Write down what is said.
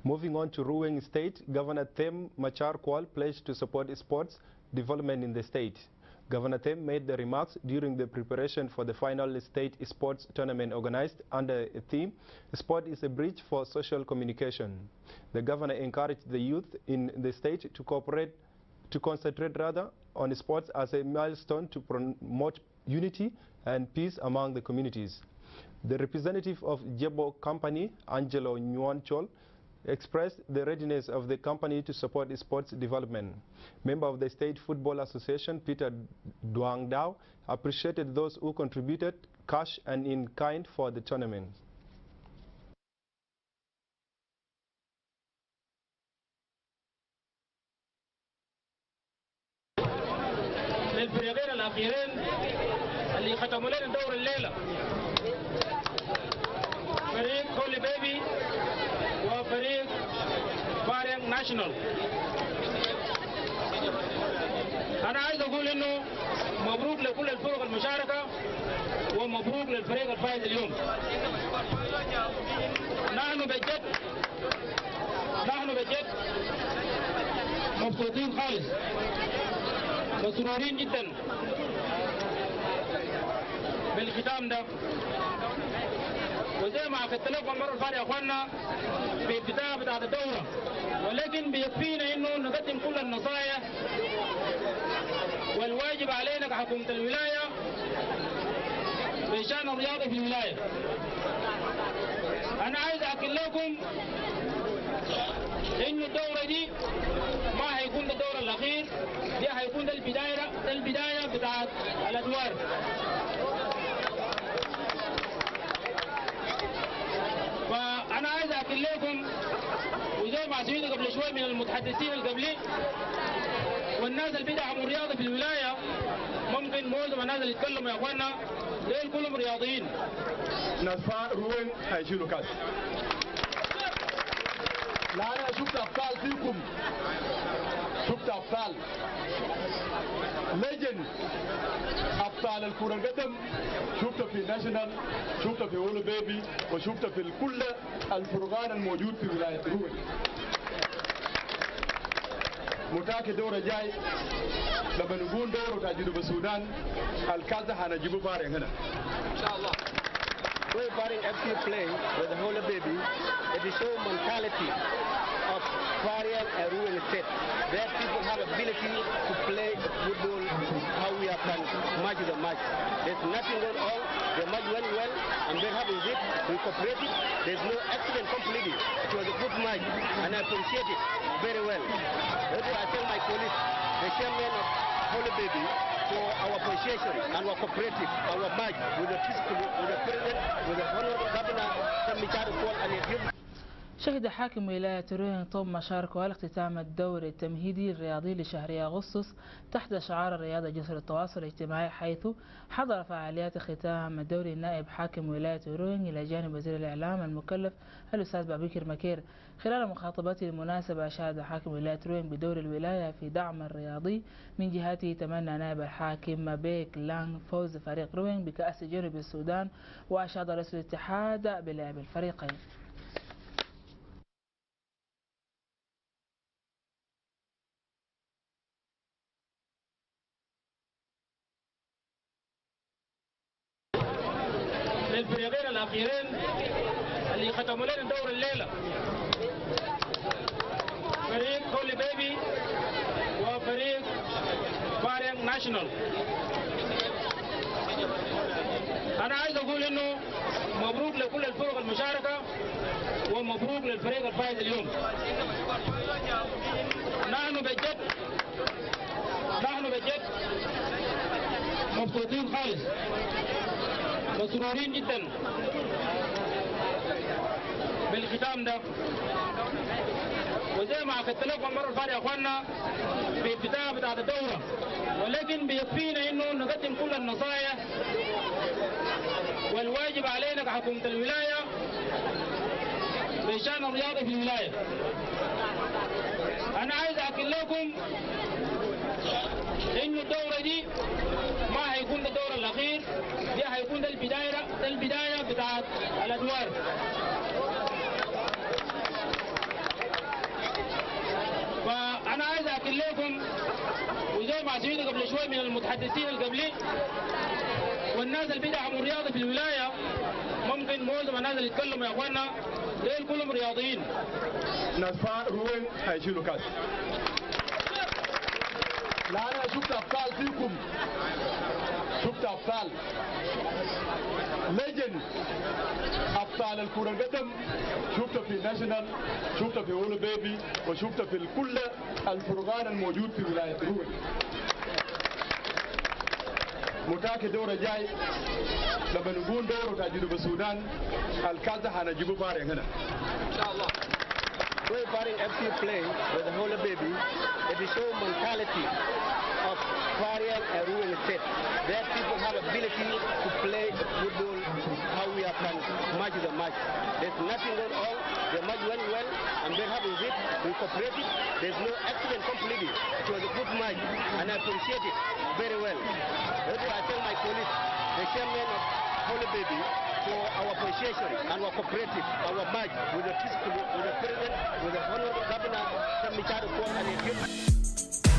Moving on to Ruweng State, Governor Them Machar Kwal pledged to support sports development in the state. Governor Them made the remarks during the preparation for the final state sports tournament organized under a theme, "Sport is a bridge for social communication." The governor encouraged the youth in the state to concentrate on sports as a milestone to promote unity and peace among the communities. The representative of Jebo Company, Angelo Nyuanchol, expressed the readiness of the company to support sports development. Member of the State Football Association, Peter Duangdao, appreciated those who contributed cash and in kind for the tournament. للفريقين الأخيرين اللي ختموا لنا دور الليلة، فريق هوليبيبي وفريق بارينغ ناشونال. أنا عايز أقول إنه مبروك لكل الفرق المشاركة ومبروك للفريق الفائز اليوم. نحن بجد مبسوطين خالص، مسرورين جدا بالختام ده. وزي ما أخذت لكم المرة الفاتحة يا أخواننا في البداية بتاعت الدورة، ولكن بيكفينا إنه نقدم كل النصائح والواجب علينا كحكومة الولاية بشأن الرياضة في الولاية. أنا عايز أأكد لكم إنه الدورة دي ما هيكون ده الدور الأخير، دي هيكون ده البداية بتاعت الأدوار. فأنا عايز أأكد لكم، وزي ما سمعت قبل شوي من المتحدثين القبلي والناس اللي بيدعموا الرياضة في الولاية، ممكن معظم الناس اللي يتكلموا يا اخوانا دول كلهم رياضيين. ناس روين هيشيلوا كاس. لا أنا شفت أبطال فيكم، شفت أبطال ليجند، أبطال الكرة القدم، شفت في ناشونال، شفت في هوليبيبي، وشفت في كل الفرقان الموجود في ولاية روين. متاكد دورة جاي لما نقول دورة بتاع جنوب السودان الكاس ده هنجيبه بارين هنا إن شاء الله. When Panriengs FC play with the Holybaby, it is show mentality of Panriengs and Ruweng State. That people have ability to play football how we have done match the match. There's nothing going on. The match went well. I'm very happy with it. We cooperated. There's no accident completely. It was a good match and I appreciate it very well. Therefore I tell my colleagues, the chairman of Holybaby, for our appreciation and our cooperative, our match with the president, with the honorable governor, and his. شهد حاكم ولاية روينغ طوم مشاركة على اختتام الدور التمهيدي الرياضي لشهر أغسطس تحت شعار الرياضة جسر التواصل الاجتماعي، حيث حضر فعاليات ختام الدور نائب حاكم ولاية روينغ إلى جانب وزير الإعلام المكلف الأستاذ بابكر مكير. خلال مخاطبته المناسبة أشاد حاكم ولاية روينغ بدور الولاية في دعم الرياضي. من جهته تمنى نائب الحاكم بيك لانغ فوز فريق روينغ بكأس جنوب السودان، وأشاد رئيس الاتحاد بلعب الفريقين. للفريقين الأخيرين اللي ختموا لنا دور الليلة، فريق هوليبيبي وفريق بارينغ ناشونال. أنا عايز أقول إنه مبروك لكل الفرق المشاركة ومبروك للفريق الفائز اليوم. نحن بجد مبسوطين خالص، مسرورين جدا بالختام ده. وزي ما أخذت لكم المرة الفاتحة يا اخواننا في البداية بتاعت الدورة، ولكن بيكفينا انه نقدم كل النصائح والواجب علينا كحكومة الولاية بشأن الرياضة في الولاية. أنا عايز أحكي لكم إنه الدورة دي ما هيكون ده الدور الأخير، دي هيكون ده البداية بتاعت الأدوار. فأنا عايز أحكي لكم وزي ما سمعت قبل شوي من المتحدثين اللي قبلي والناس اللي بيدعموا الرياضة في الولاية، ممكن معظم الناس اللي يتكلموا يا اخوانا دول كلهم رياضيين. ناس روين هيشيلوا كاس. لا انا شفت ابطال فيكم، شفت ابطال ليجند، ابطال الكرة القدم، شفت في ناشونال، شفت في هوليبيبي، وشفت في كل الفرقان الموجود في ولاية روين. متاكد دورة جاي لما نقول دورة بتاع جنوب السودان الكاس ده هنجيبه فارغ هنا ان شاء الله. When Panriengs FC play with the Holybaby, it is show mentality of Panriengs and Ruweng State. Their people have ability to play football how we are can match the match. There's nothing going on. The match went well. I'm very happy with it. We cooperated. There's no accident completely. It was a good match and I appreciate it very well. That's why I tell my colleagues, the chairman of Holybaby, for our appreciation and our cooperative, our match with the president, with the honorable governor, Sam Michado, and